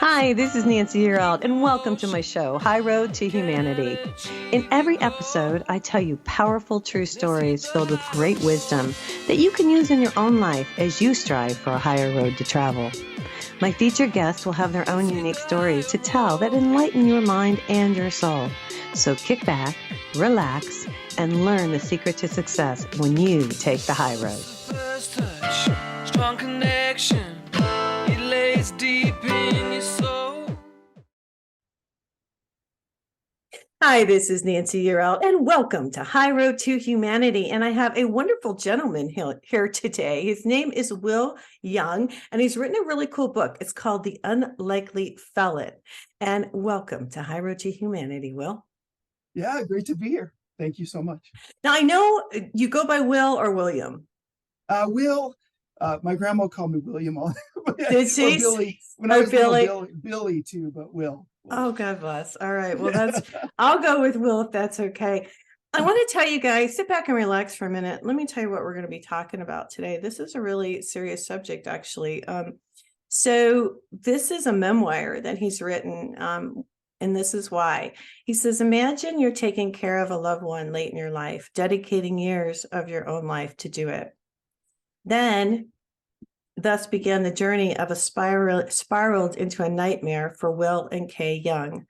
Hi, this is Nancy Yearout, and welcome to my show, High Road to Humanity. In every episode, I tell you powerful true stories filled with great wisdom that you can use in your own life as you strive for a higher road to travel. My featured guests will have their own unique stories to tell that enlighten your mind and your soul. So kick back, relax, and learn the secret to success when you take the high road. First touch, strong connection, it lays deep in your soul. Hi, this is Nancy Yearout, and welcome to High Road to Humanity. And I have a wonderful gentleman here today. His name is Will Young, and he's written a really cool book. It's called The Unlikely Felon. And welcome to High Road to Humanity, Will. Yeah, great to be here. Thank you so much. Now, I know you go by Will or William. Will, my grandma called me William. Did she? Or Billy. When Oh, I was Billy. little, Billy too, but Will. Oh, God bless. All right. Well, I'll go with Will if that's okay. I want to tell you guys, sit back and relax for a minute. Let me tell you what we're going to be talking about today. This is a really serious subject, actually. So this is a memoir that he's written, and this is why. He says, imagine you're taking care of a loved one late in your life, dedicating years of your own life to do it. Then thus began the journey of a spiraled into a nightmare for Will and Kay Young.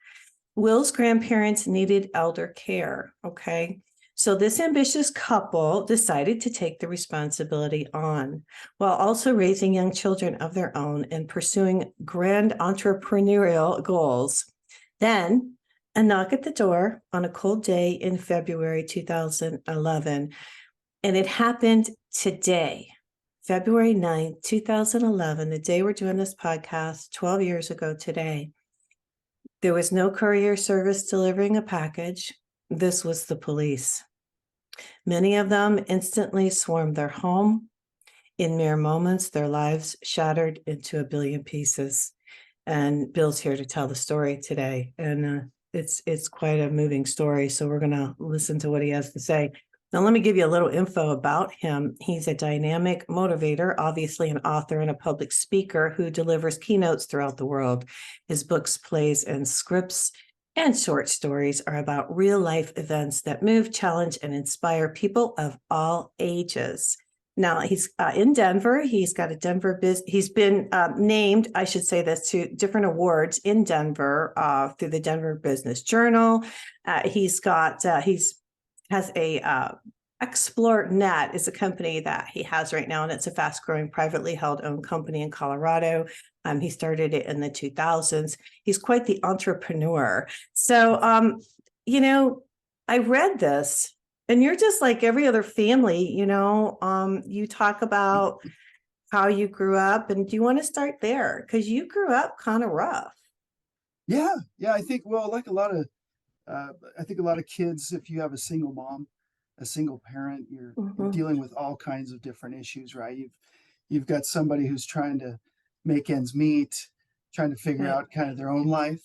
Will's grandparents needed elder care, okay? So this ambitious couple decided to take the responsibility on, while also raising young children of their own and pursuing grand entrepreneurial goals. Then a knock at the door on a cold day in February 2011, and it happened today. February 9th, 2011, the day we're doing this podcast, 12 years ago today. There was no courier service delivering a package. This was the police. Many of them instantly swarmed their home. In mere moments, their lives shattered into a billion pieces. And Bill's here to tell the story today. And it's quite a moving story. So we're going to listen to what he has to say. Now, let me give you a little info about him. He's a dynamic motivator, obviously an author and a public speaker who delivers keynotes throughout the world. His books, plays, and scripts and short stories are about real-life events that move, challenge, and inspire people of all ages. Now, he's in Denver. He's got a Denver He's been named, I should say this, to different awards in Denver through the Denver Business Journal. Has a Explore Net is a company that he has right now, and it's a fast-growing privately held owned company in Colorado. He started it in the 2000s. He's quite the entrepreneur. So, I read this, and you're just like every other family, you talk about how you grew up, and do you want to start there? Because you grew up kind of rough. Yeah. I think, like I think a lot of kids, if you have a single mom, a single parent, you're dealing with all kinds of different issues, right? You've got somebody who's trying to make ends meet, trying to figure out kind of their own life.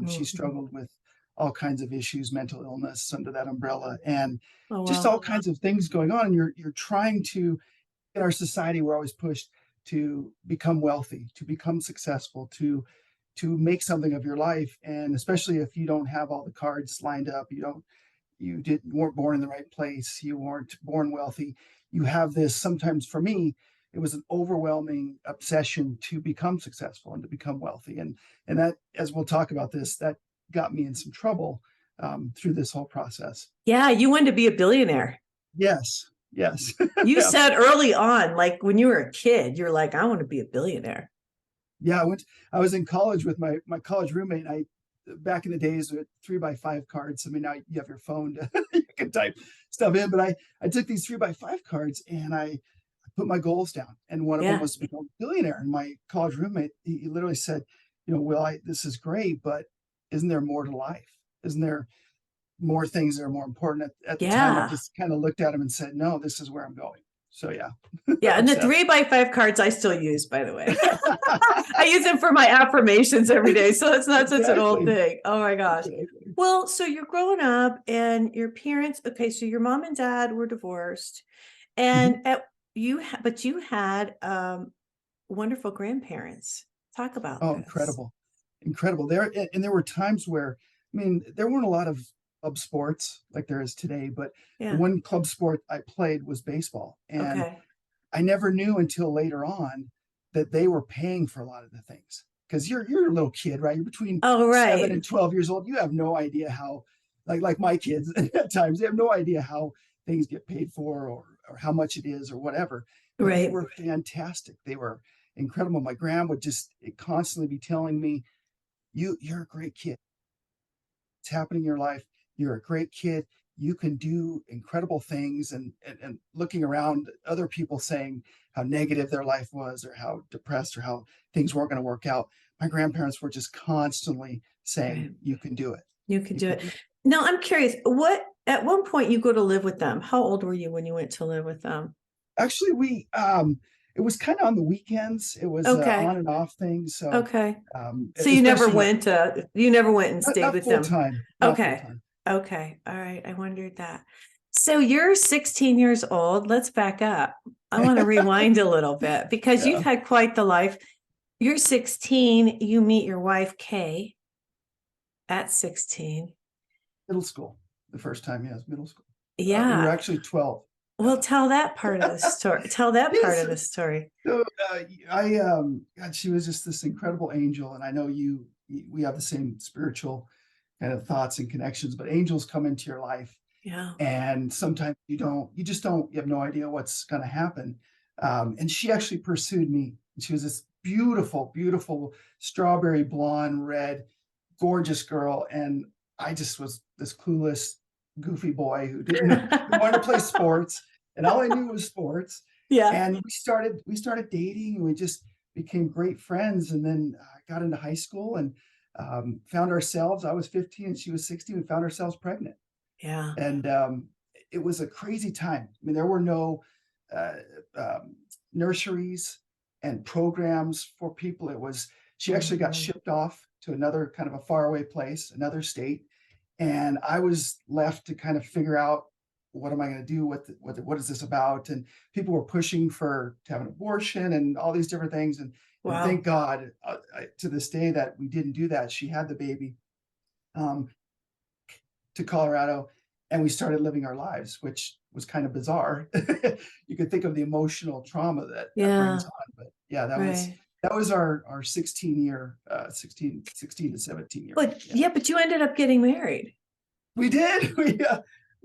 She struggled with all kinds of issues, mental illness under that umbrella, and just all kinds of things going on. And you're trying to, in our society, we're always pushed to become wealthy, to become successful, to make something of your life. And especially if you don't have all the cards lined up, you weren't born in the right place, you weren't born wealthy, you have this, sometimes for me, it was an overwhelming obsession to become successful and to become wealthy. And that, as we'll talk about this, that got me in some trouble through this whole process. Yeah, you wanted to be a billionaire. Yes. You said early on, like when you were a kid, you're like, I want to be a billionaire. Yeah, I was in college with my college roommate. Back in the days with 3x5 cards. I mean, now you have your phone you can type stuff in, but I took these 3x5 cards and I put my goals down. And one of them was to become a billionaire. And my college roommate, he literally said, Will, this is great, but isn't there more to life? Isn't there more things that are more important? At the time, I just kind of looked at him and said, no, this is where I'm going. So yeah. Yeah, and the 3x5 cards I still use, by the way. I use them for my affirmations every day, so it's not such an old thing. Oh my gosh. Well, so you're growing up, and your parents. Okay, so your mom and dad were divorced, and you had wonderful grandparents. Talk about this. Incredible. incredible. And there were times where, I mean, there weren't a lot of club sports like there is today, but the Yeah. one club sport I played was baseball. And Okay. I never knew until later on that they were paying for a lot of the things. Because you're a little kid, right? You're between Oh, 7 right. and 12 years old. You have no idea how, like my kids at times, they have no idea how things get paid for, or how much it is or whatever. But they Right. were fantastic. They were incredible. My grandma would just constantly be telling me, you're a great kid. It's happening in your life. You're a great kid. You can do incredible things. And looking around, other people saying how negative their life was, or how depressed, or how things weren't going to work out. My grandparents were just constantly saying, Right. you can do it. You could You do can it. do it. Now, I'm curious, what at one point you go to live with them. How old were you when you went to live with them? Actually, it was kind of on the weekends. It was Okay. on and off thing. So, Okay. So especially not, you never went and not, stayed not with full them. time, not full Okay. time. Okay. All right. I wondered that. So you're 16 years old. Let's back up. I want to rewind a little bit because you've Yeah. had quite the life. You're 16, you meet your wife, Kay, at 16. Middle school. The first time, yes, middle school. We were Yeah. actually 12. Well, tell that part of the story. Tell that part Yes. of the story. So God, she was just this incredible angel, and I know we have the same spiritual kind of thoughts and connections, but angels come into your life, Yeah. and sometimes you just don't, you have no idea what's going to happen. And she actually pursued me. She was this beautiful, beautiful strawberry blonde, red, gorgeous girl, and I just was this clueless, goofy boy who didn't know, who wanted to play sports, and all I knew was sports. Yeah. And we started dating, and we just became great friends. And then got into high school, and found ourselves. I was 15 and she was 16. We found ourselves pregnant, Yeah. and it was a crazy time. I mean, there were no uh, um, nurseries and programs for people. It was She actually got Mhm. shipped off to another kind of a faraway place, another state, and I was left to kind of figure out, what am I going to do? What is this about? And people were pushing for to have an abortion and all these different things. And thank Wow. God, to this day, that we didn't do that. She had the baby, um, to Colorado, and we started living our lives, which was kind of bizarre. You could think of the emotional trauma that brings Yeah. on, but yeah, Right. that was our 16 year, 16 to 17 year. But Yeah, yeah, but you ended up getting married. we did. We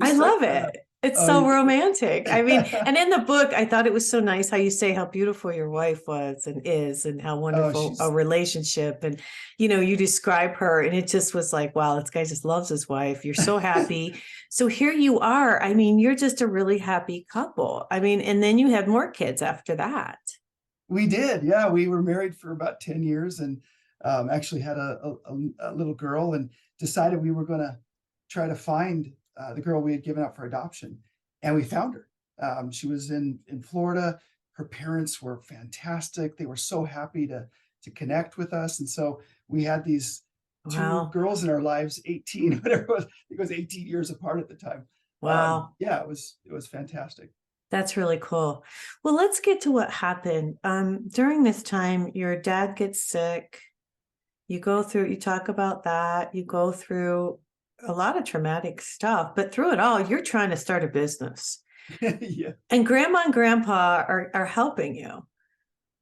I start. love it. It's Oh, so you romantic. I mean, did. and in the book, I thought it was so nice how you say how beautiful your wife was and is, and how Oh, wonderful a she's relationship. And, you describe her, and it just was like, wow, this guy just loves his wife. You're so happy. So here you are. I mean, you're just a really happy couple. I mean, and then you had more kids after that. We did. Yeah, we were married for about 10 years, and actually had a little girl, and decided we were going to try to find the girl we had given up for adoption. And we found her. She was in Florida. Her parents were fantastic. They were so happy to connect with us. And so we had these two Wow. girls in our lives, 18, whatever it was. I think it was 18 years apart at the time. Wow. Yeah, it was fantastic. That's really cool. Well, let's get to what happened. During this time, your dad gets sick. You talk about that. You go through a lot of traumatic stuff, but through it all, you're trying to start a business. Yeah, And grandma and grandpa are helping you.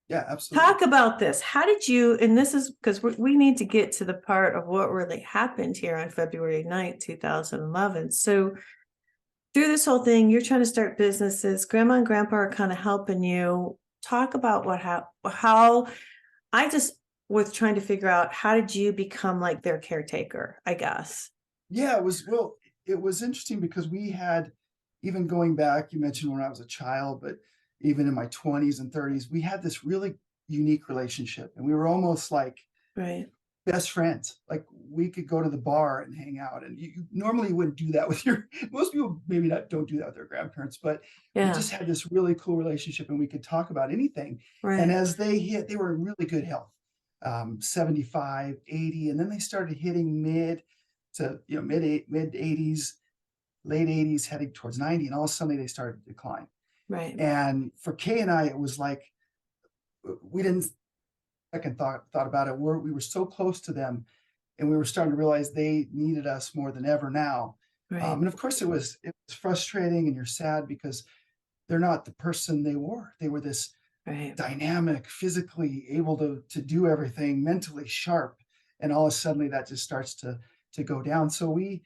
yeah, absolutely. Talk about this. How did you, and this is because we need to get to the part of what really happened here on February 9th, 2011. So through this whole thing, you're trying to start businesses. Grandma and grandpa are kind of helping you. Talk about how I just was trying to figure out, how did you become like their caretaker, I guess. Yeah, it was interesting because we had, even going back, you mentioned when I was a child, but even in my 20s and 30s, we had this really unique relationship, and we were almost like Right. best friends. Like, we could go to the bar and hang out, and you normally wouldn't do that with your most people, maybe not, don't do that with their grandparents, but we Yeah. just had this really cool relationship, and we could talk about anything. And Right. as they were in really good health, 75, 80, and then they started hitting mid 80s, late 80s, heading towards 90, and all of a sudden they started to decline. Right. And for Kay and I, it was like, we didn't second thought about it. We were so close to them, and we were starting to realize they needed us more than ever now. Right. And of course, it was frustrating, and you're sad because they're not the person they were. They were this Right. dynamic, physically able to do everything, mentally sharp, and all of a sudden that just starts to go down. So we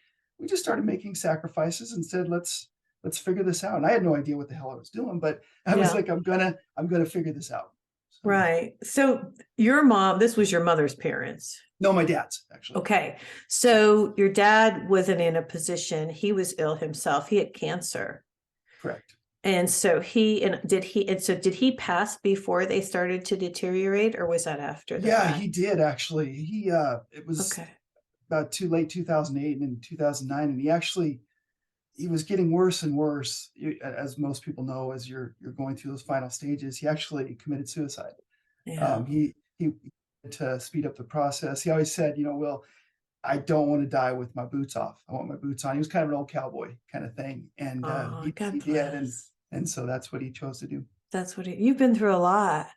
just started making sacrifices and said, let's figure this out. And I had no idea what the hell I was doing, but I was Yeah. like, I'm gonna figure this out. So, Right. So your mom, this was your mother's parents. no, my dad's actually. Okay. So your dad wasn't in a position, he was ill himself. He had cancer. Correct. And so did he pass before they started to deteriorate, or was that after the Yeah, fact? he did actually. It was Okay. about too late 2008 and in 2009, and he was getting worse and worse. As most people know, as you're going through those final stages, he actually committed suicide. Yeah. He to speed up the process. He always said, Will, I don't want to die with my boots off. I want my boots on. He was kind of an old cowboy kind of thing, and Oh, God he did, bless. and so that's what he chose to do. That's what you've been through a lot.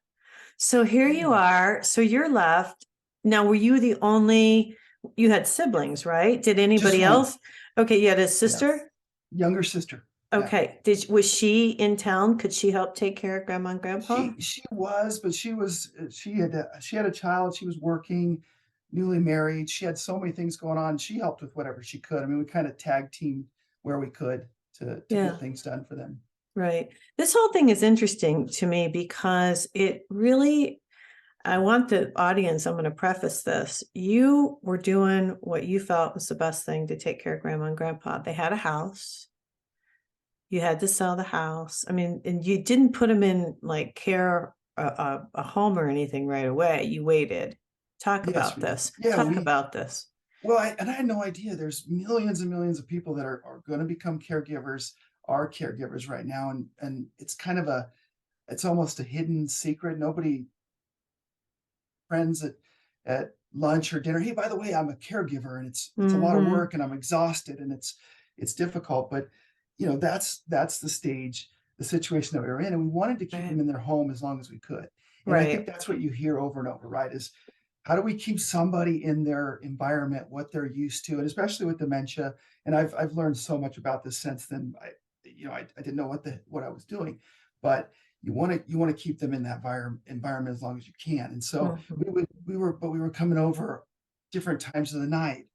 So here you Yeah. are. So you're left. Now, were you the only, you had siblings, right? Did Just anybody one. else? Okay, you had a Yeah. sister? Younger sister. Yeah. Okay. Was she in town? Could she help take care of grandma and grandpa? She was, but she had a child. She was working, newly married. She had so many things going on. She helped with whatever she could. I mean, we kind of tag teamed where we could to Yeah. get things done for them. Right. This whole thing is interesting to me because it really, I want the audience, I'm going to preface this. You were doing what you felt was the best thing to take care of grandma and grandpa. They had a house. You had to sell the house. I mean, and you didn't put them in like a home or anything right away. You waited. Talk Yes, about we did. this. Yeah, Talk about this. well, and I had no idea. There's millions and millions of people that are going to become caregivers, are caregivers right now, and it's kind of it's almost a hidden secret. Nobody friends at lunch or dinner. Hey, by the way, I'm a caregiver, and it's a lot of Mhm. work, and I'm exhausted, and it's difficult. But that's the stage, the situation that we were in, and we wanted to keep Right. them in their home as long as we could. And I think Right. that's what you hear over and over, right? Is how do we keep somebody in their environment, what they're used to, and especially with dementia. And I've learned so much about this since then. I didn't know what I was doing, but you want to keep them in that environment as long as you can. And so Mhm. we were coming over different times of the night,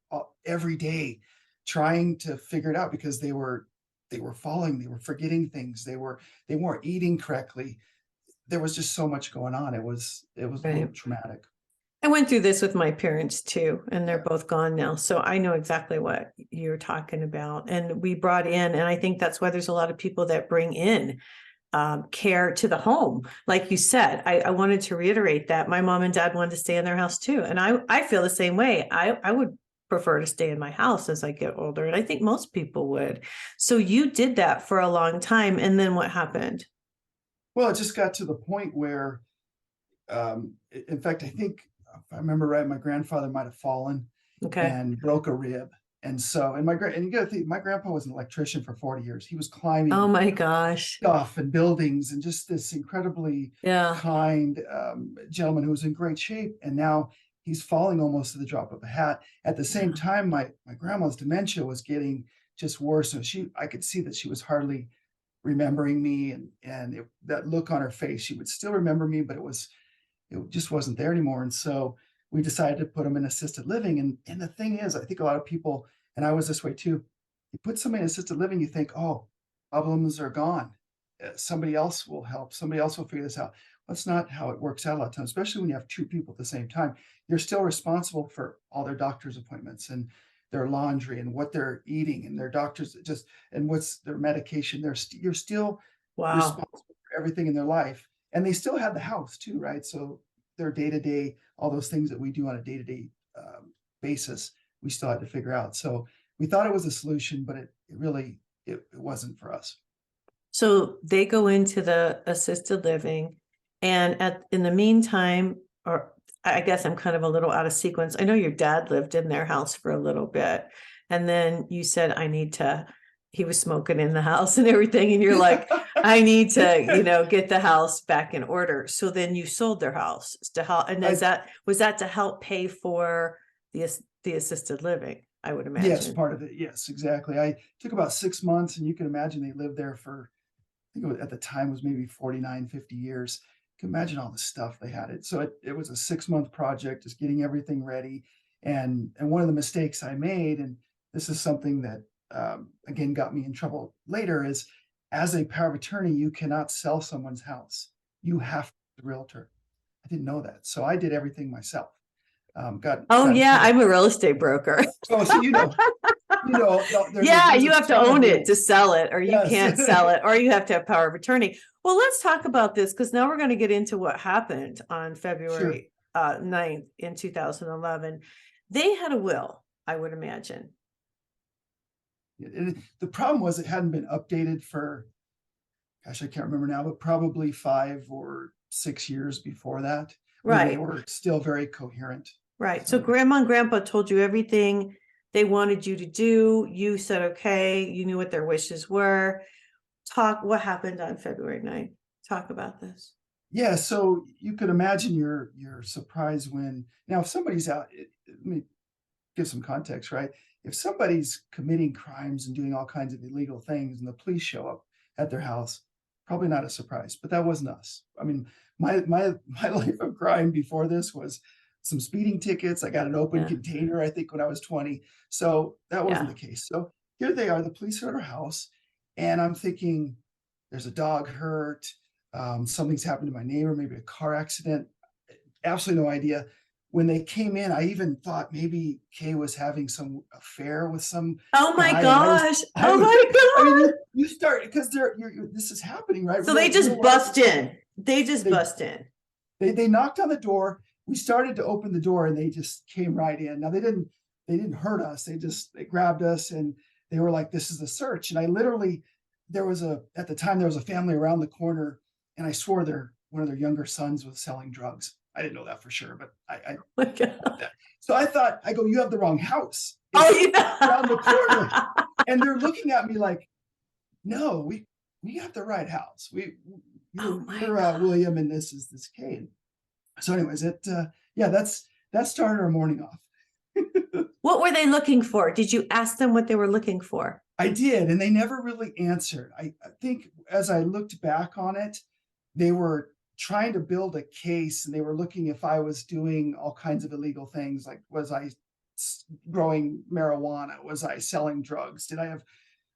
every day, trying to figure it out because they were falling, they were forgetting things, they weren't eating correctly. There was just so much going on. It was a little Right. traumatic. I went through this with my parents too, and they're Yeah. both gone now. So I know exactly what you're talking about. And we brought in, and I think that's why there's a lot of people that bring in care to the home. Like you said, I wanted to reiterate that my mom and dad wanted to stay in their house too. And I feel the same way. I would prefer to stay in my house as I get older. And I think most people would. So you did that for a long time. And then what happened? Well, it just got to the point where, in fact, I think if I remember right, my grandfather might have fallen Okay. and broke a rib. And you got to think, my grandpa was an electrician for 40 years. He was Oh climbing my gosh. stuff and buildings, and just this incredibly Yeah. kind gentleman who was in great shape. And now he's falling almost to the drop of a hat. At the same time, my grandma's dementia was getting just worse. So I could see that she was hardly remembering me, and that look on her face, she would still remember me, but it just wasn't there anymore. And so we decided to put him in assisted living. And the thing is, I think a lot of people, and I was this way too, you put somebody in assisted living, you think, oh, problems are gone. Somebody else will help. Somebody else will figure this out. That's not how it works out a lot of times, especially when you have two people at the same time. You're still responsible for all their doctor's appointments and their laundry and what they're eating and their doctors and what's their medication. You're still Wow. responsible for everything in their life. And they still have the house too, right? So their day-to-day, all those things that we do on a day-to-day basis, we still had to figure out. So we thought it was a solution, but it really it wasn't for us. So they go into the assisted living, and in the meantime, or I guess I'm kind of a little out of sequence. I know your dad lived in their house for a little bit, and then you said, I need to he was smoking in the house and everything. And you're like, I need to, get the house back in order. So then you sold their house to help. And was that to help pay for the assisted living? I would Yes, imagine. part of it. Yes, exactly. I took about 6 months, and you can imagine they lived there for, I think it was, at the time was maybe 49, 50 years. You can imagine all the stuff they had. So it was a 6 month project, just getting everything ready. And one of the mistakes I made, and this is something that again got me in trouble later, is as a power of attorney, you cannot sell someone's house. You have to be a realtor. I didn't know that, so I did everything myself. Oh Got in yeah, trouble. I'm a real estate broker. Oh, so Yeah, there's you a have to ton of own it to rules. sell it, or you Yes. can't sell it, or you have to have power of attorney. Well, let's talk about this, because now we're going to get into what happened on Sure. February 9th in 2011. They had a will, I would imagine. The problem was it hadn't been updated for, gosh, I can't remember now, but probably 5 or 6 years before that, when they Right, were still very coherent. right. So So grandma and grandpa told you everything they wanted you to do. You said, okay, you knew what their wishes were. What happened on February 9th? Talk about this. yeah, so you could imagine your surprise when, now if somebody's out, let me give some context, right? If somebody's committing crimes and doing all kinds of illegal things and the police show up at their house, probably not a surprise, but that wasn't us. I mean, my life of crime before this was some speeding tickets. I got an open Yeah. container, I think, when I was 20. So that wasn't Yeah. the case. So here they are, the police are at our house, and I'm thinking, there's a dog hurt, something's happened to my neighbor, maybe a car accident. Absolutely no idea. When they came in, I even thought maybe Kay was having some affair with some Oh my guy, and gosh. I Oh was, my I mean, God. you start, because this is happening, right? So they just Real life. bust in. They just They bust in. they knocked on the door. We started to open the door, and they just came right in. Now they didn't hurt us. They grabbed us, and they were like, "This is a search." And I literally, at the time there was a family around the corner, and I swore one of their younger sons was selling drugs. I didn't know that for sure, but I Oh my God. thought that. So I go, "You have the wrong house. Oh It's yeah. around the corner." And they're looking at me like, "No, we have the right house. Oh my You're God. William, and this Kane." So anyways, yeah, that started our morning off. What were they looking for? Did you ask them what they were looking for? I did, and they never really answered. I think as I looked back on it, they were trying to build a case, and they were looking if I was doing all kinds of illegal things, like was I growing marijuana? Was I selling drugs?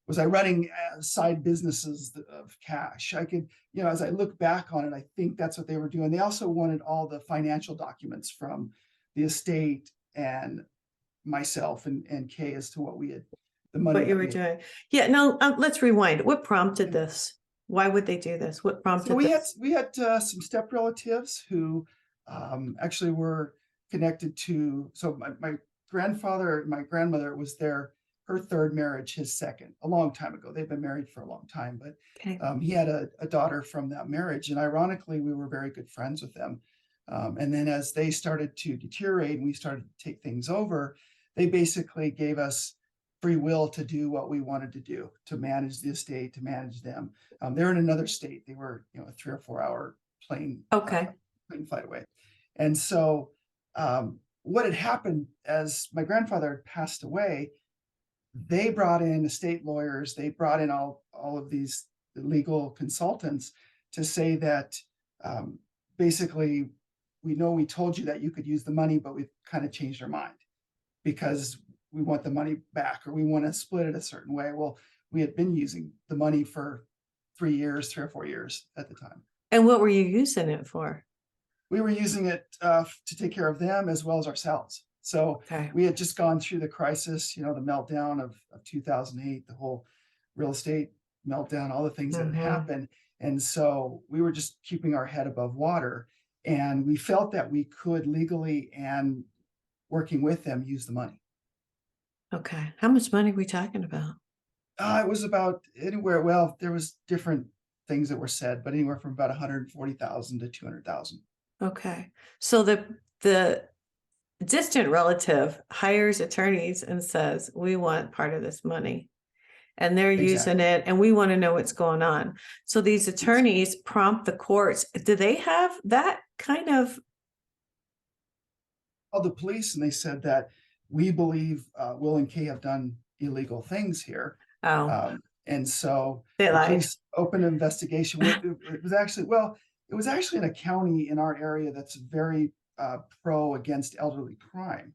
Was I running side businesses of cash? I could, as I look back on it, I think that's what they were doing. They also wanted all the financial documents from the estate and myself and Kay as to the money What you that were we had. doing? Yeah. No. Let's rewind. What prompted this? Why would they do this? What So prompted we had this? some step relatives who actually were connected to. So my grandfather and my grandmother was her third marriage, his second, a long time ago. They've been married for a long time, but Okay. he had a daughter from that marriage, and ironically, we were very good friends with them. And then as they started to deteriorate and we started to take things over, they basically gave us free will to do what we wanted to do, to manage the estate, to manage them. They're in another state. They were, a 3 or 4 hour plane Okay. flight away. And so what had happened as my grandfather had passed away, they brought in estate lawyers. They brought in all of these legal consultants to say that basically, we told you that you could use the money, but we've kind of changed our mind because we want the money back, or we want to split it a certain way. Well, we had been using the money for 3 or 4 years at the time. And what were you using it for? We were using it to take care of them as well as ourselves. So Okay. we had just gone through the crisis, the meltdown of 2008, the whole real estate meltdown, all the things that had happened. And so we were just keeping our head above water. And we felt that we could legally and working with them use the money. Okay. How much money are we talking about? It was about anywhere. Well, there was different things that were said, but anywhere from about 140,000 to 200,000. Okay. So the distant relative hires attorneys and says, we want part of this money. and they're using Exactly. it, and we want to know what's going on. So these attorneys prompt the courts. Do they have that kind of? Called the police and they said that we believe Will and Kay have done illegal things here. Oh, And so they the lied. police opened an investigation. It was actually, well, it was actually in a county in our area that's very pro against elderly crime.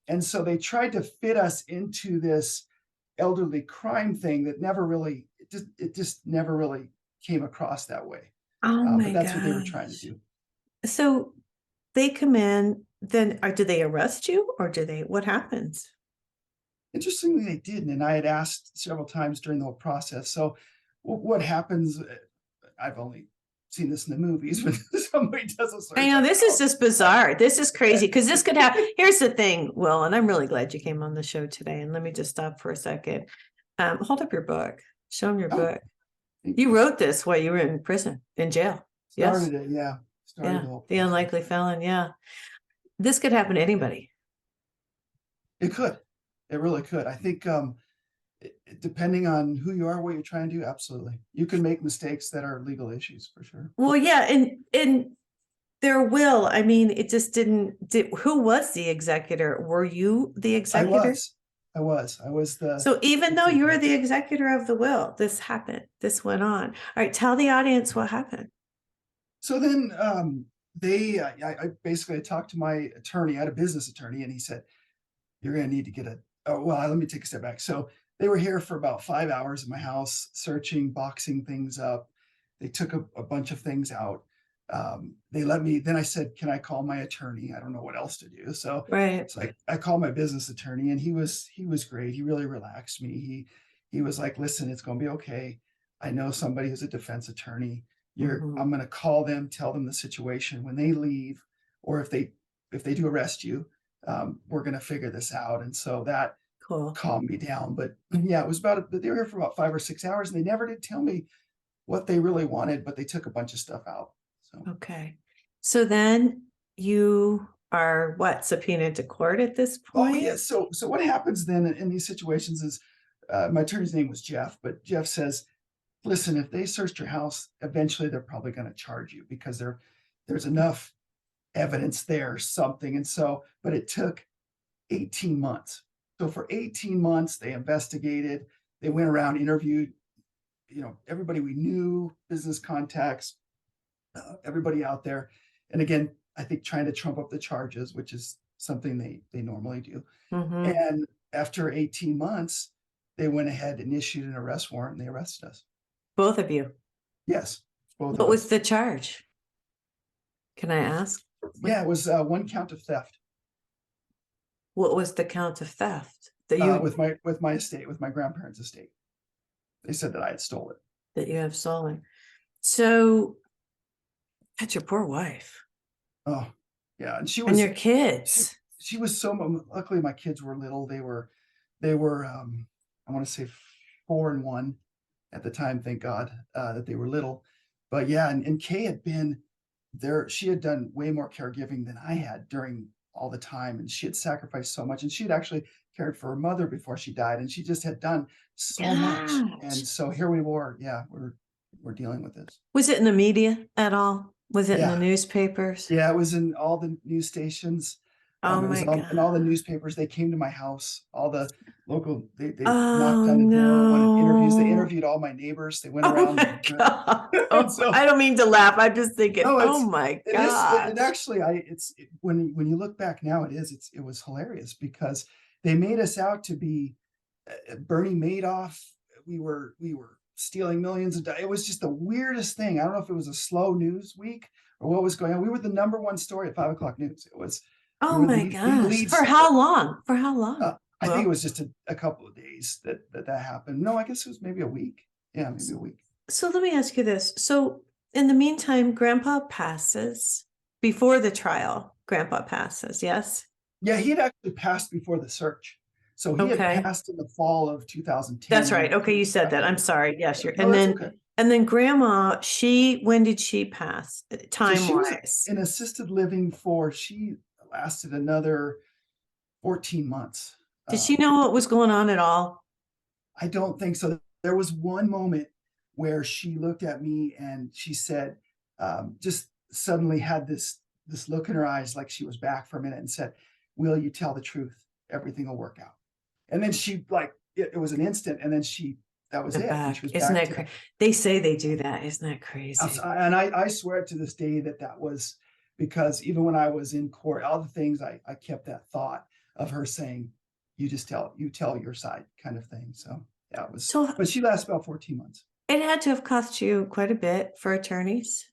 And so they tried to fit us into this elderly crime thing that never really, it just never really came across that way. Oh But my that's what they were trying to gosh. do. So they come in, then do they arrest you, or what happens? Interestingly, they didn't, and I had asked several times during the whole process. So, what happens? I've only seen this in the movies when somebody does a search. I know this is just bizarre. This is crazy because this could happen. Here's the thing, Will, and I'm really glad you came on the show today. And let me just stop for a second. Hold up your book. Show them your Oh, book. You wrote this while you were in prison, in jail. Yes. started it, yeah. Started Yeah. the whole The process. Unlikely Felon. Yeah. This could happen to anybody. It could. It really could. I think depending on who you are, what you're trying to do, absolutely. You can make mistakes that are legal issues for sure. Well, yeah, and their will. I mean, it just didn't. Who was the executor? Were you the I executor? was. I was the So even though you were the executor of the will, this happened. This went on. All right, tell the audience what happened. So then I basically talked to my attorney. I had a business attorney, and he said, you're going to need to get let me take a step back. So they were here for about 5 hours in my house, searching, boxing things up. They took a bunch of things out. They let me, then I said, can I call my attorney? I don't know what else to do. So, Right. I called my business attorney, and he was great. He really relaxed me. He was like, listen, it's going to be okay. I know somebody who's a defense attorney. I'm going to call them, tell them the situation when they leave, or if they do arrest you, we're going to figure this out. And so that Cool. calmed me down. But yeah, it was they were here for about 5 or 6 hours, and they never did tell me what they really wanted, but they took a bunch of stuff out. So Okay. So then you are subpoenaed to court at this point? yeah. So what happens then in these situations is my attorney's name was Jeff, but Jeff says, listen, if they searched your house, eventually they're probably going to charge you because there's enough evidence there, something. And so, but it took 18 months. So for 18 months, they investigated, they went around, interviewed, everybody we knew, business contacts, everybody out there. And again, I think trying to trump up the charges, which is something they normally do. And after 18 months, they went ahead and issued an arrest warrant, and they arrested us. Both of you? Yes, both of What was us. the charge? Can I ask? Yeah, it was 1 count of theft. What was the count of theft With my estate, with my grandparents' estate. They said that I had stole it. that you have stolen? So that's your poor wife Oh, yeah, and and your kids. she was luckily my kids were little. They were I want to say 4 and 1 at the time, thank God, that they were little. But yeah, and Kay had been there. She had done way more caregiving than I had during all the time, and she had sacrificed so much, and she had actually cared for her mother before she died, and she just had done so much. And so here we were. Yeah, we're dealing with this. Was it in the media at all? Was it in the Yeah. newspapers? Yeah, it was in all the news stations. Oh It was my in all the God. newspapers. They came to my house. All the local, they Oh knocked on the door, wanted interviews. They no. interviewed all my neighbors. They went Oh around. my God. And Oh, so, I don't mean to laugh. I'm just thinking, no, oh my it is. It gosh. actually, when you look back now, it was hilarious because they made us out to be Bernie Madoff. We were stealing millions of dollars. It was just the weirdest thing. I don't know if it was a slow news week or what was going on. We were the #1 story at 5 o'clock news. It was. Oh We were my the gosh. lead For story. how long? For how long? I think it Well, was just a couple of days that happened. No, I guess it was maybe a week. Yeah, maybe a week. so let me ask you this. So in the meantime, Grandpa passes before the trial. Grandpa passes, yes? Yeah, he had actually passed before the search. So he had Okay. passed in the fall of 2010. That's right. Okay, you said that. I'm sorry. Yes, No, that's okay. and then Grandma, when did she pass? So Time she was wise. in assisted living she lasted another 14 months. Did she know what was going on at all? I don't think so. There was one moment where she looked at me and she said, just suddenly had this look in her eyes, like she was back for a minute, and said, "Will you tell the truth? Everything will work out." And then she like it was an instant, and then that was Went it, and she back. was Isn't back that to. crazy? They say they do that. Isn't that crazy? And I swear to this day that was because even when I was in court, all the things I kept that thought of her saying, you tell your side kind of thing. So yeah, it was, So but she lasted about 14 months. it had to have cost you quite a bit for attorneys.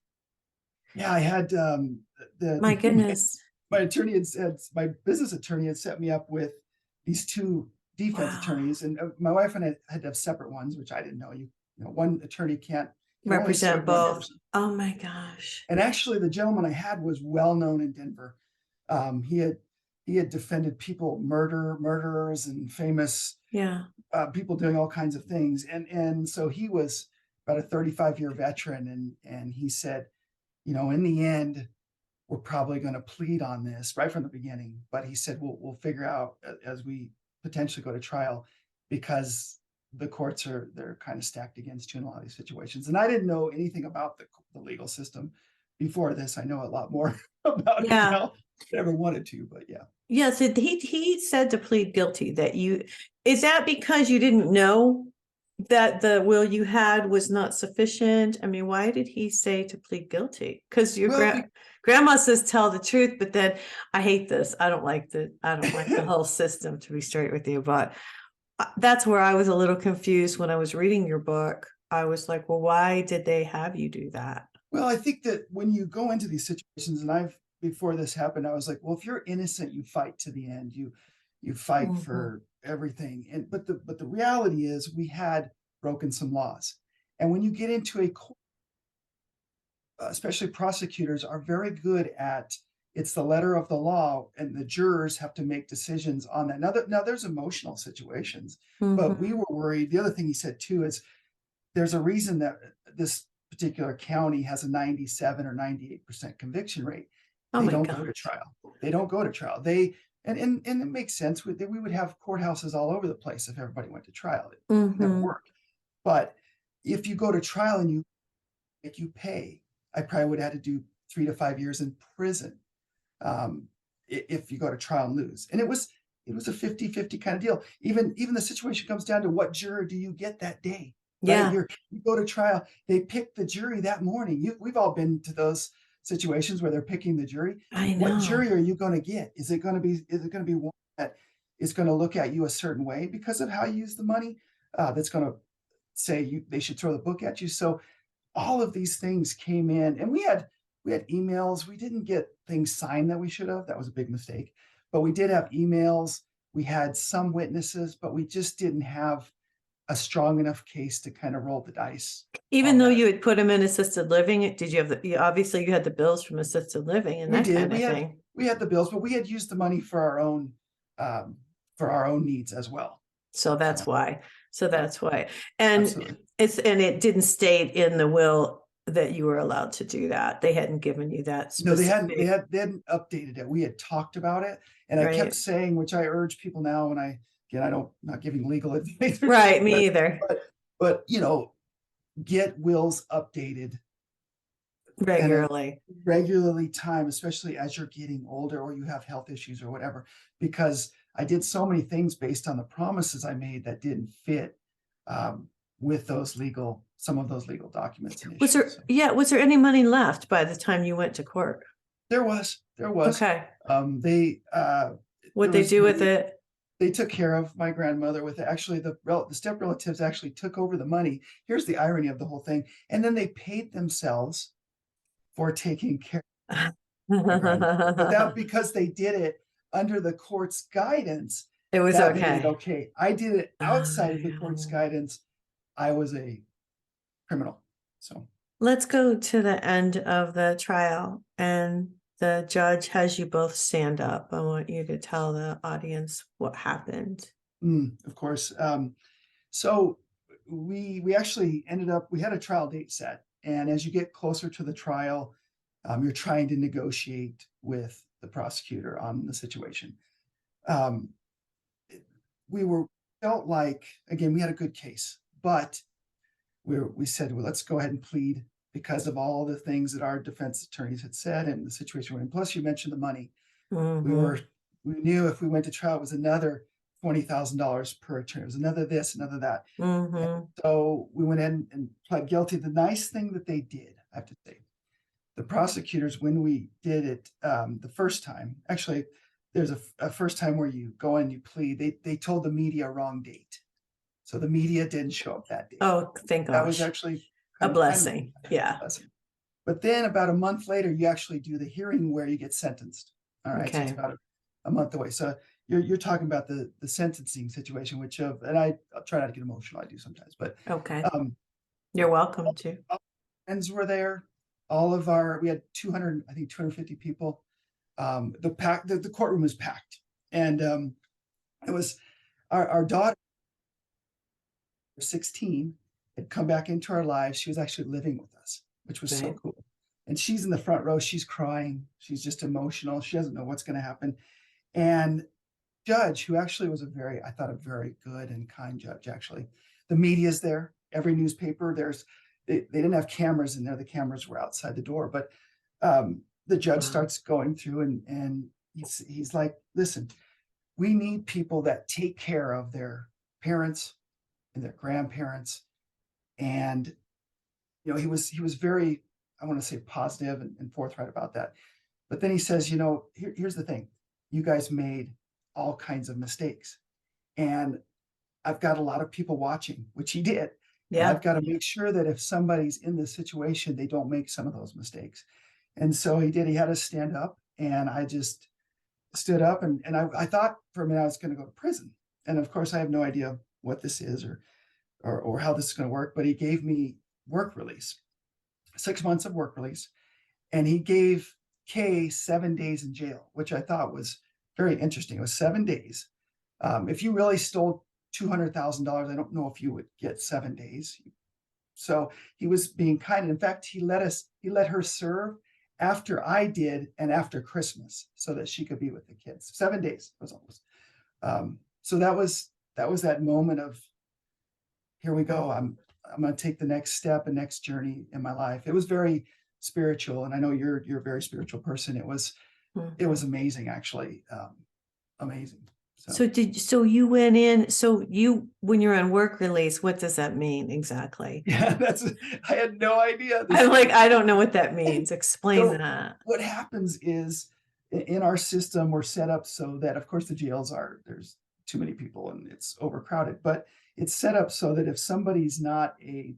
Yeah, I had My goodness. my attorney had said, my business attorney had set me up with these two defense Wow. attorneys, and my wife and I had to have separate ones, which I didn't know. You know, one attorney can only Represent serve one both. person. Oh my gosh. And actually, the gentleman I had was well known in Denver. He had defended people, murderers, and famous Yeah. people doing all kinds of things. And so he was about a 35-year veteran, and he said, you know, in the end, we're probably going to plead on this right from the beginning. But he said, we'll figure out as we potentially go to trial, because the courts they're kind of stacked against you in a lot of these situations. And I didn't know anything about the legal system before this. I know a lot more about it Yeah. now than I ever wanted to, but yeah. Yeah. So he said to plead guilty. Is that because you didn't know that the will you had was not sufficient? I mean, why did he say to plead guilty? Because your Well, grandma says tell the truth, but then I hate this. I don't like the whole system, to be straight with you. But that's where I was a little confused when I was reading your book. I was like, well, why did they have you do that? well, I think that when you go into these situations, and before this happened, I was like, well, if you're innocent, you fight to the end. You fight Mhm. for everything. But the reality is we had broken some laws. And when you get into a court, especially prosecutors are very good at, it's the letter of the law, and the jurors have to make decisions on that. Now there's emotional situations, but we Mhm. were worried. The other thing he said too is there's a reason that this particular county has a 97 or 98% conviction rate. Oh They my don't go to gosh. trial. They don't go to trial. And it makes sense. We would have courthouses all over the place if everybody went to trial. It never Mhm. worked. But if you go to trial and you pay, I probably would have had to do 3 to 5 years in prison, if you go to trial and lose. And it was a 50-50 kind of deal. Even the situation comes down to what juror do you get that day, right? Yeah, You go to trial, they pick the jury that morning. We've all been to those situations where they're picking the jury. I What know. jury are you going to get? Is it going to be one that is going to look at you a certain way because of how you use the money? That's going to say they should throw the book at you. So all of these things came in, and we had emails. We didn't get things signed that we should have. That was a big mistake. But we did have emails. We had some witnesses, but we just didn't have a strong enough case to kind of roll the dice Even on though that. you had put them in assisted living, did you have obviously you had the bills from assisted living and We that did. kind of thing. We had the bills, but we had used the money um, for our own needs as well. So that's So why. So yeah, that's why. And absolutely. it didn't state in the will that you were allowed to do that. They hadn't given you that No, they hadn't. specific, They hadn't updated it. We had talked about it, and I kept right? saying, which I urge people now. When again, I'm not giving legal advice, Right, but me either. but but get wills updated and Regularly. regularly time, especially as you're getting older or you have health issues or whatever. Because I did so many things based on the promises I made that didn't fit um, with some of those legal documents and issues. So Was there any money left by the time you went to court? there was. Okay. They What'd there they was do with it? they took care of my grandmother with it. Actually, the step relatives actually took over the money. Here's the irony of the whole thing. And then they paid themselves for taking care of my grandmother. But that because they did it under the court's guidance, It was that made it okay. okay. I did it outside of the court's Oh. guidance. I was a criminal. So Let's go to the end of the trial, and the judge has you both stand up. I want you to tell the audience what happened. of course. So we actually we had a trial date set, and as you get closer to the trial, you're trying to negotiate with the prosecutor on the situation. Um, we were felt like, again, we had a good case, but we said, well, let's go ahead and plead because of all the things that our defense attorneys had said and the situation we're in. Plus, you mentioned the money. Mhm. We knew if we went to trial, it was another $20,000 per attorney. It was another this, another that. Mhm. So we went in and pled guilty. The nice thing that they did, I have to say, the prosecutors, when we did it the first time, actually, there's a first time where you go in, you plead. They told the media a wrong date, so the media didn't show up that day. Oh, thank That was gosh. actually A kind of blessing. Yeah. blessing. But then about a month later, you actually do the hearing where you get sentenced. All right, so it's Okay. about a month away. So you're talking about the sentencing situation, which and I'll try not to get emotional. I do sometimes, but Okay. um, You're welcome to. all friends were there. We had 200, I think 250 people. The courtroom was packed, and it was our daughter, 16, had come back into our lives. She was actually living with us, which was so Right. cool. And she's in the front row. She's crying. She's just emotional. She doesn't know what's going to happen. And judge, who actually was I thought a very good and kind judge, actually. The media's there. Every newspaper, they didn't have cameras in there. The cameras were outside the door. But the judge Wow. starts going through and he's like, listen, we need people that take care of their parents and their grandparents. And he was very, I want to say, positive and forthright about that. But then he says, here's the thing. You guys made all kinds of mistakes. And I've got a lot of people watching, which he did. And Yeah. I've got to make sure that if somebody's in this situation, they don't make some of those mistakes. And so he did. He had us stand up, and I just stood up, and I thought for a minute I was going to go to prison. And of course, I have no idea what this is or how this is going to work. But he gave me work release, 6 months of work release, and he gave Kay 7 days in jail, which I thought was very interesting. It was 7 days. If you really stole $200,000, I don't know if you would get 7 days. So he was being kind. In fact, he let her serve after I did and after Christmas so that she could be with the kids. 7 days was almost. So that was that moment of, here we go. I'm going to take the next step and next journey in my life. It was very spiritual, and I know you're a very spiritual person. It was Mhm. amazing, actually, amazing. So you went in, when you're on work release, what does that mean exactly? Yeah, I had no idea. I'm like, I don't know what that means. Explain So that. what happens is in our system, we're set up so that, of course, the jails there's too many people and it's overcrowded, but it's set up so that if somebody's not a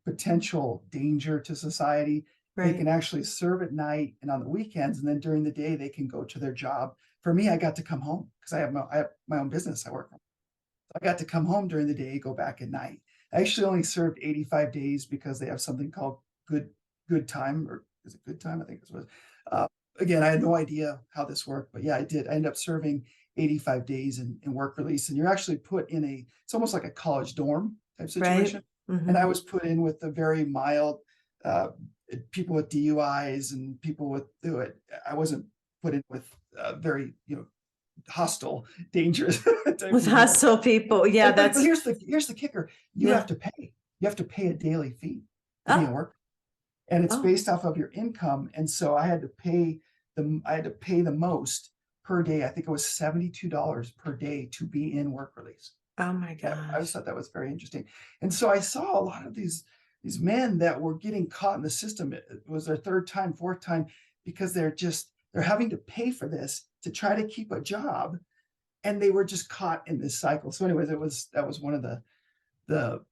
potential danger to society, they can Right. actually serve at night and on the weekends, and then during the day they can go to their job. For me, I got to come home because I have my own business I work from. I got to come home during the day, go back at night. I actually only served 85 days because they have something called good time, or is it good time? I think it was. Uh, Again, I had no idea how this worked, but yeah, I did. I ended up serving 85 days in work release, and you're actually put in it's almost like a college dorm type Right. situation. And I Mhm. was put in with the very mild uh, people with DUIs and people with I wasn't put in with very hostile, dangerous type With people. hostile people. Yeah, But that's here's the kicker. You have yeah. to pay. You have to pay a daily fee to be in Oh, work, and it's oh, based off of your income. And so I had to pay the most per day. I think it was $72 per day to be in work release. oh my I just gosh. thought that was very interesting. And so I saw a lot of these men that were getting caught in the system. It was their third time, fourth time, because they're having to pay for this to try to keep a job, and they were just caught in this cycle. So anyways, that was one of the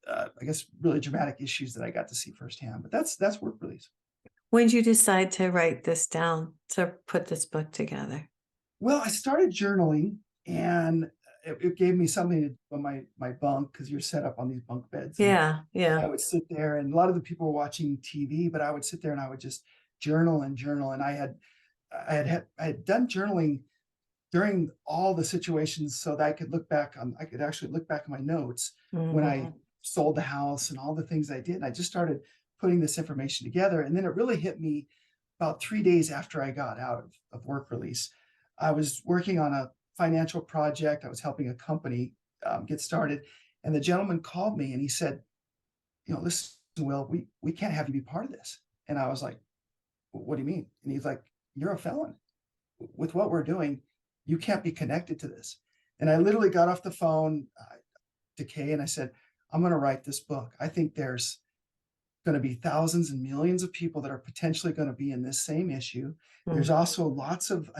I guess really dramatic issues that I got to see firsthand. But that's work release. When did you decide to write this down, to put this book together? Well, I started journaling, and it gave me something to do on my bunk, because you're set up on these bunk beds, and Yeah, yeah. I would sit there, and a lot of the people were watching TV, but I would sit there and I would just journal and journal. And I had done journaling during all the situations so that I could actually look back on my notes when I Mhm. sold the house and all the things I did. And I just started putting this information together. And then it really hit me about 3 days after I got out of work release. I was working on a financial project. I was helping a company get started. And the gentleman called me and he said, listen, Will, we can't have you be part of this. And I was like, what do you mean? And he's like, you're a felon. With what we're doing, you can't be connected to this. And I literally got off the phone to Kay and I said, I'm going to write this book. I think there's going to be thousands and millions of people that are potentially going to be in this same issue. There's also lots of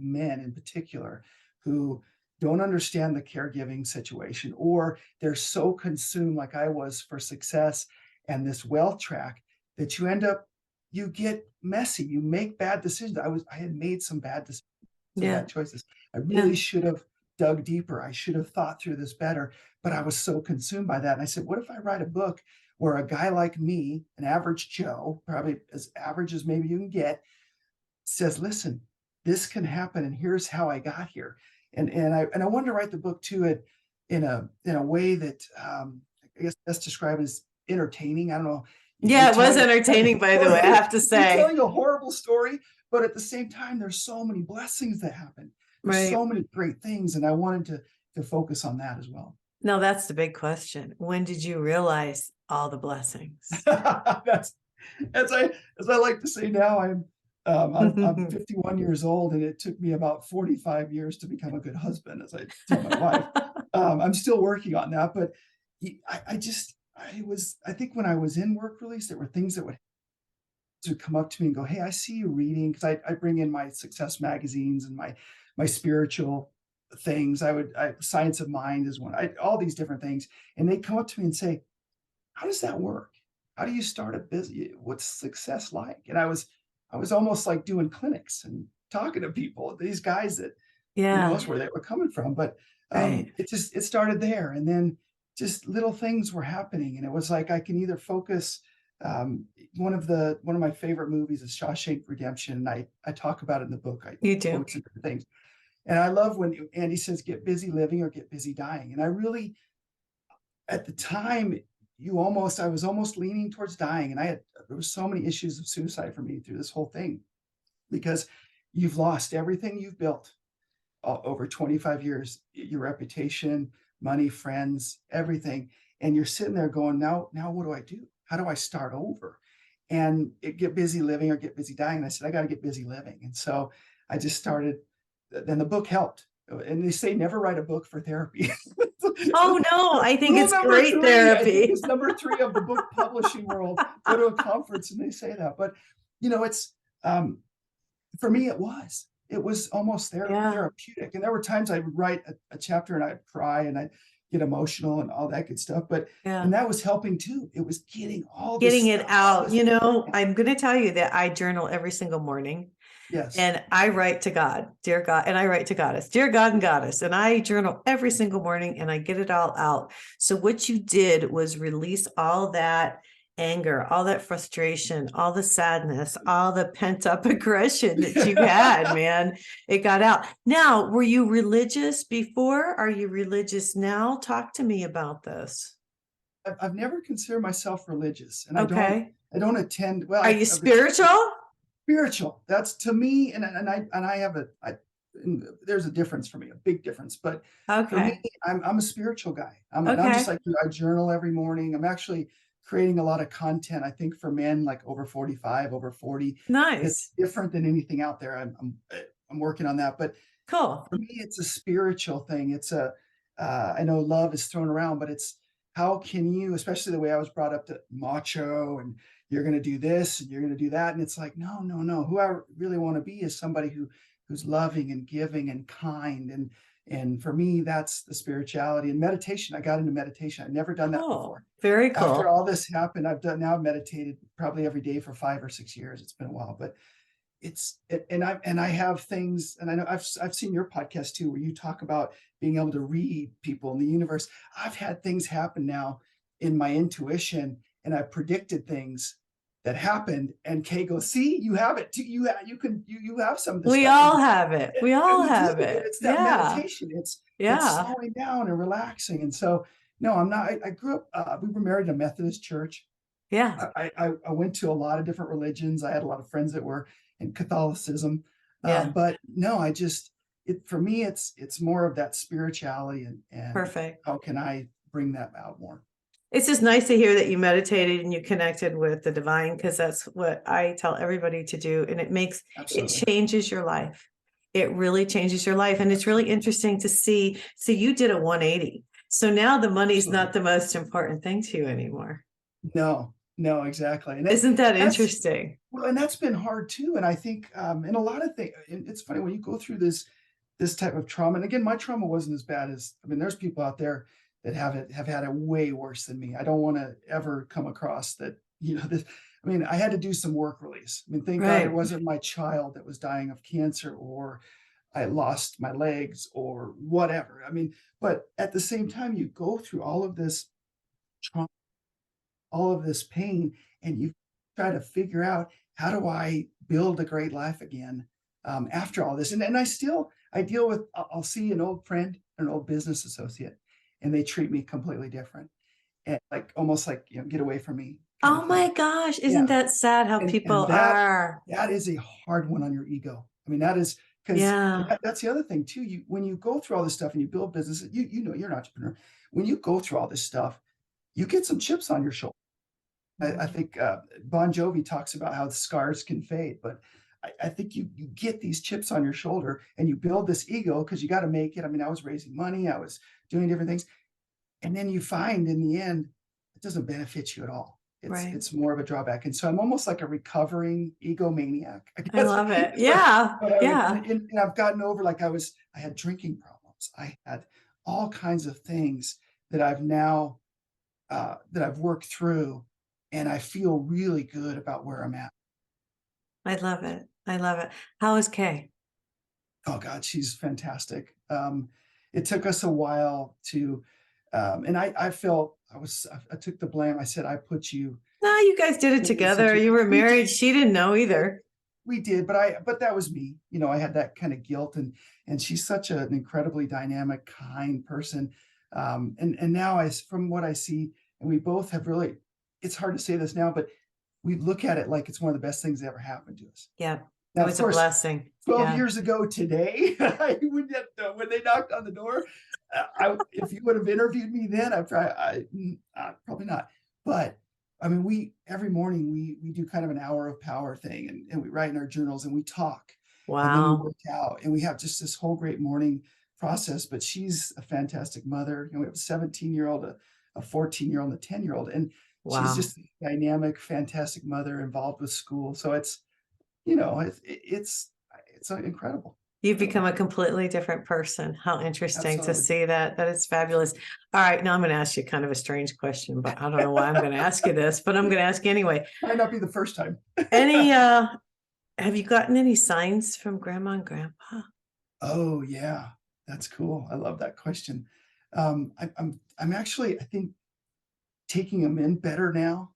men in particular who don't understand the caregiving situation, or they're so consumed like I was for success and this wealth track that you get messy, you make bad decisions. I had made some bad decisions, some bad choices. I really should have dug deeper. I should have thought through this better, but I was so consumed by that. And I said, what if I write a book where a guy like me, an average Joe, probably as average as maybe you can get, says, listen, this can happen, and here's how I got here. And I wanted to write the book too in a way that I guess best described as entertaining. I don't know. Yeah, it was entertaining, by the way, I have to say. You're telling a horrible story, but at the same time, there's so many blessings that happen. There's so many great things, and I wanted to focus on that as well. Now, that's the big question. When did you realize all the blessings? That's as I like to say now, I'm 51 years old, and it took me about 45 years to become a good husband, as I tell my wife. I'm still working on that, but I think when I was in work release, there were things that would come up to me and go, hey, I see you reading, because I bring in my success magazines and my spiritual things. Science of Mind is one, all these different things. And they come up to me and say, how does that work? How do you start a business? What's success like? And I was almost like doing clinics and talking to people, these guys that, that's where they were coming from. But it started there. And then just little things were happening. And it was like, I can either focus, one of my favorite movies is Shawshank Redemption. And I talk about it in the book. You do. Different things. And I love when Andy says, get busy living or get busy dying. And I really, at the time, I was almost leaning towards dying. And there were so many issues of suicide for me through this whole thing, because you've lost everything you've built over 25 years, your reputation, money, friends, everything. And you're sitting there going, now what do I do? How do I start over? And get busy living or get busy dying. And I said, I got to get busy living. And so I just started. Then the book helped. And they say never write a book for therapy. Oh no, I think it's great therapy. It's number 3 of the book publishing world. Go to a conference and they say that. But it's for me, it was almost therapeutic. And there were times I would write a chapter and I'd cry and I'd get emotional and all that good stuff. But and that was helping too. It was getting it out. I'm going to tell you that I journal every single morning. Yes. And I write to God, dear God, and I write to Goddess, dear God and Goddess. And I journal every single morning and I get it all out. So what you did was release all that anger, all that frustration, all the sadness, all the pent up aggression that you had, man. It got out. Now, were you religious before? Are you religious now? Talk to me about this. I've never considered myself religious, and I don't attend. Well, are you spiritual? Spiritual. That's to me, and I have there's a difference for me, a big difference. But for me, I'm a spiritual guy. I'm just like you. I journal every morning. I'm actually creating a lot of content, I think, for men like over 45, over 40. Nice. It's different than anything out there. I'm working on that. But cool. For me, it's a spiritual thing. It's I know love is thrown around, but it's how can you, especially the way I was brought up, to macho and you're going to do this and you're going to do that. And it's like, no. Who I really want to be is somebody who's loving and giving and kind. And for me, that's the spirituality and meditation. I got into meditation. I'd never done that before. Very cool. After all this happened, I've meditated probably every day for 5 or 6 years. It's been a while, but I have things, and I know I've seen your podcast too, where you talk about being able to read people in the universe. I've had things happen now in my intuition, and I predicted things that happened, and Kay goes, see, you have it too. You have some of this. We all have it. We all have it. It's that meditation. It's slowing down and relaxing. And so, no, I'm not. I grew up. We were married in a Methodist church. Yeah. I went to a lot of different religions. I had a lot of friends that were in Catholicism. But no, for me, it's more of that spirituality and Perfect. how can I bring that out more. It's just nice to hear that you meditated and you connected with the divine, because that's what I tell everybody to do. And it Absolutely. changes your life. It really changes your life. And it's really interesting to see. So you did a 180. So now the money's Absolutely. not the most important thing to you anymore. No, no, exactly. Isn't that That's, interesting? well, and that's been hard too. And I think, in a lot of things, it's funny when you go through this type of trauma. And again, my trauma wasn't as bad as, I mean, there's people out there that have had it way worse than me. I don't want to ever come across that, this, I mean, I had to do some work release. I mean, thank God it Right. wasn't my child that was dying of cancer, or I lost my legs or whatever. I mean, but at the same time, you go through all of this trauma, all of this pain, and you try to figure out, how do I build a great life again, after all this? And I deal with, I'll see an old friend, an old business associate, and they treat me completely different, and like almost like, get away from me kind Oh of my thing. gosh. Isn't Yeah, that sad how and people are? that is a hard one on your ego. I mean, that is because Yeah. that's the other thing too. When you go through all this stuff and you build businesses, you're an entrepreneur. When you go through all this stuff, you get some chips on your shoulder. I think, Bon Jovi talks about how the scars can fade, but I think you get these chips on your shoulder and you build this ego because you got to make it. I mean, I was raising money, I was doing different things, and then you find in the end it doesn't benefit you at all. Right. It's more of a drawback, and so I'm almost like a recovering egomaniac, I I guess. love it. Is Yeah. what I would, Yeah. and I've gotten over, like, I had drinking problems, I had all kinds of things that I've now that I've worked through, and I feel really good about where I'm at. I love it. I love it. How is Kay? Oh God, she's fantastic. It took us a while to, and I felt I took the blame. I said, I put you No, you guys did it in this together. situation. You were We married. She didn't know either. did, but that was me. I had that kind of guilt, and she's such an incredibly dynamic, kind person. And now from what I see, and we both have really, it's hard to say this now, but we look at it like it's one of the best things that ever happened to us. Yeah. It Now, of was a course, blessing. 12 Yeah. years ago today, I wouldn't have, when they knocked on the door, if you would have interviewed me then, probably not. But I mean, every morning we do kind of an hour of power thing, and we write in our journals and we talk, and then we Wow. work out, and we have just this whole great morning process. But she's a fantastic mother. We have a 17-year-old, a 14-year-old, and a 10-year-old, and she's Wow. just a dynamic, fantastic mother involved with school. So it's incredible. You've Incredible. become a completely different person. How interesting to Absolutely. see that. That is fabulous. All right. Now I'm going to ask you kind of a strange question, but I don't know why I'm going to ask you this, but I'm going to ask you anyway. Might not be the first time. Any, have you gotten any signs from grandma and grandpa? Oh yeah, that's cool. I love that question. I'm actually, I think, taking them in better now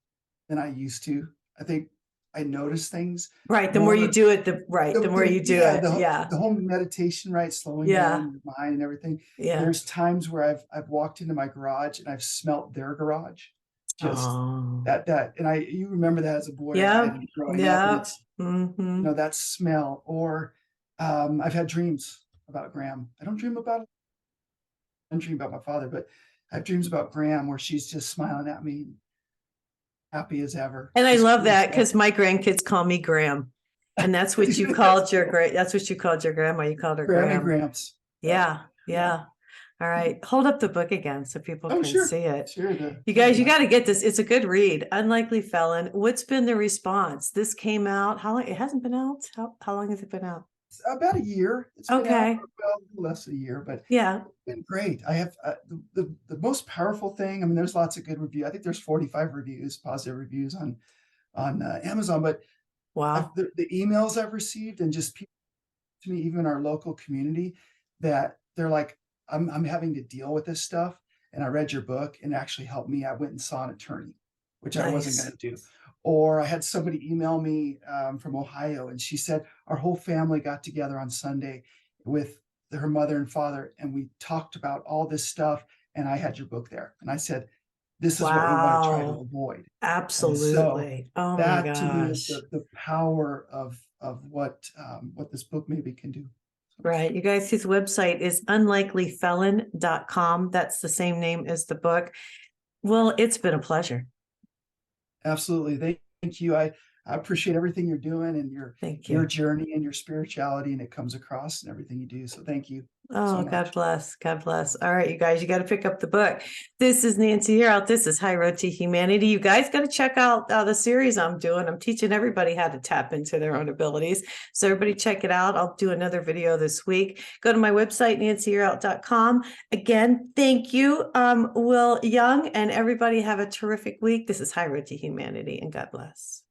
than I used to. I think I notice things Right. The more you more. do it, the more you do Yeah, it. Yeah. the whole meditation, right? Slowing Yeah. down your mind and everything. Yeah. There's times where I've walked into my garage and I've smelt their garage. Just Oh. and you remember that as a boy, right? Yeah. And growing up, and Yeah. it's, Mm-hmm. that smell. Or I've had dreams about Graham. I don't dream about my father, but I have dreams about Graham where she's just smiling at me, happy as ever. And I Just love cool that stuff. because my grandkids call me Graham. And that's what you that's what you called your grandma. You called her Graham and Graham. Gramps. Yeah. Yeah. All right. Hold up the book again so people Oh, can sure. see it. Sure. You guys, you got to get this. It's a good read. Unlikely Felon. What's been the response? This came out. How long? It hasn't been out. How long has it been out? About a year. It's been out Okay. for, well, less than a year, but Yeah. it's been great. I have the most powerful thing. I mean, there's lots of good reviews. I think there's 45 reviews, positive reviews on Amazon, but Wow. the emails I've received, and just people to me, even in our local community, that they're like, I'm having to deal with this stuff, and I read your book and it actually helped me. I went and saw an attorney, which I wasn't Nice. going to do. Or I had somebody email me, from Ohio, and she said our whole family got together on Sunday with her mother and father, and we talked about all this stuff, and I had your book there, and I said, this is what we want to try to Wow. avoid. And so Absolutely. Oh my that to me is gosh. the power of what this book maybe can do. Right. You guys, his website is unlikelyfelon.com. That's the same name as the book. Well, it's been a pleasure. Absolutely. Thank you. I appreciate everything you're doing and Thank your you. journey and your spirituality, and it comes across in everything you do. So thank you Oh, so God much. bless. God bless. All right, you guys, you got to pick up the book. This is Nancy here out. This is High Road to Humanity. You guys got to check out the series I'm doing. I'm teaching everybody how to tap into their own abilities. So everybody check it out. I'll do another video this week. Go to my website, nancyyearout.com. Again, thank you, Will Young, and everybody have a terrific week. This is High Road to Humanity, and God bless.